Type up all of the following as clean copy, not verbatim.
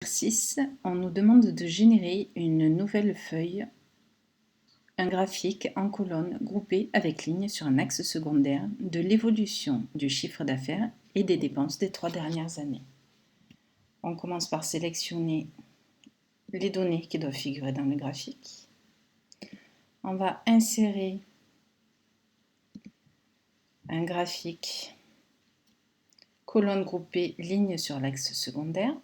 Exercice, on nous demande de générer une nouvelle feuille, un graphique en colonne groupé avec lignes sur un axe secondaire de l'évolution du chiffre d'affaires et des dépenses des 3 dernières années. On commence par sélectionner les données qui doivent figurer dans le graphique. On va insérer un graphique colonne groupée ligne sur l'axe secondaire.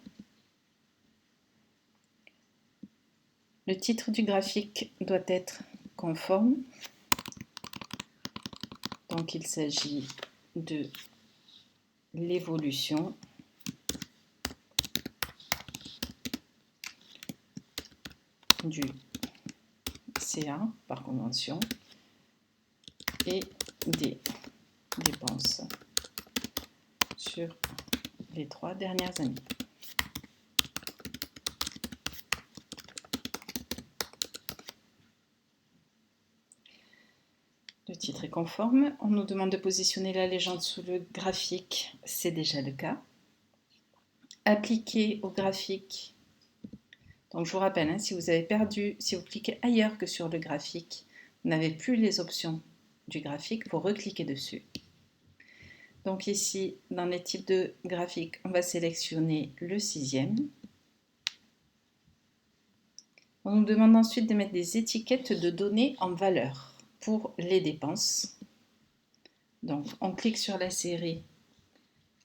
Le titre du graphique doit être conforme. Donc il s'agit de l'évolution du CA par convention et des dépenses sur les 3 dernières années. Le titre est conforme. On nous demande de positionner la légende sous le graphique. C'est déjà le cas. Appliquer au graphique. Donc je vous rappelle, si vous avez perdu, si vous cliquez ailleurs que sur le graphique, vous n'avez plus les options du graphique, il faut recliquer dessus. Donc ici, dans les types de graphiques, on va sélectionner le 6e. On nous demande ensuite de mettre des étiquettes de données en valeur pour les dépenses. Donc on clique sur la série,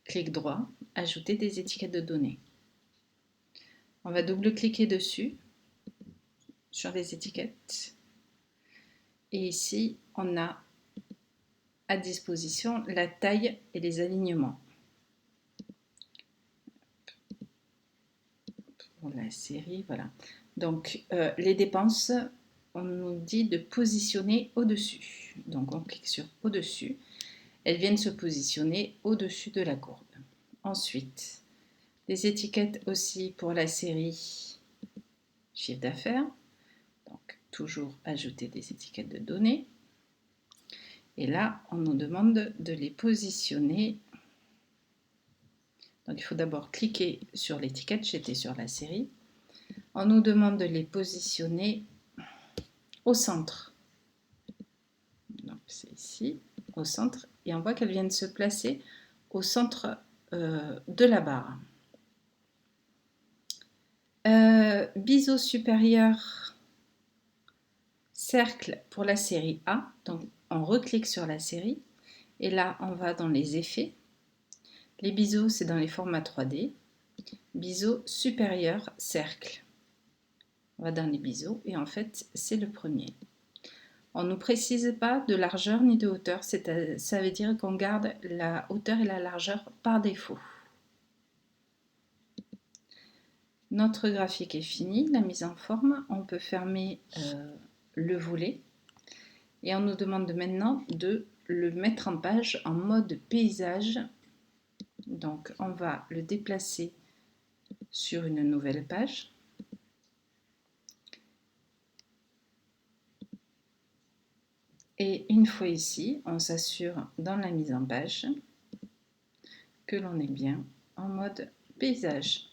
clic droit, ajouter des étiquettes de données. On va double-cliquer dessus, sur les étiquettes. Et ici, on a à disposition la taille et les alignements. Pour la série, voilà. Donc, les dépenses, on nous dit de positionner au-dessus. Donc, on clique sur au-dessus. Elles viennent se positionner au-dessus de la courbe. Ensuite, des étiquettes aussi pour la série chiffre d'affaires. Donc, toujours ajouter des étiquettes de données. Et là, on nous demande de les positionner. Donc, il faut d'abord cliquer sur l'étiquette. J'étais sur la série. On nous demande de les positionner au centre. Donc, c'est ici, au centre. Et on voit qu'elles viennent se placer au centre de la barre. Biseau supérieur, cercle pour la série A. Donc, on reclique sur la série. Et là, on va dans les effets. Les biseaux, c'est dans les formats 3D. Biseau supérieur, cercle. On va dans les biseaux et en fait, c'est le premier. On ne nous précise pas de largeur ni de hauteur. Ça veut dire qu'on garde la hauteur et la largeur par défaut. Notre graphique est fini, la mise en forme. On peut fermer le volet. Et on nous demande maintenant de le mettre en page en mode paysage. Donc, on va le déplacer sur une nouvelle page. Et une fois ici, on s'assure dans la mise en page que l'on est bien en mode paysage.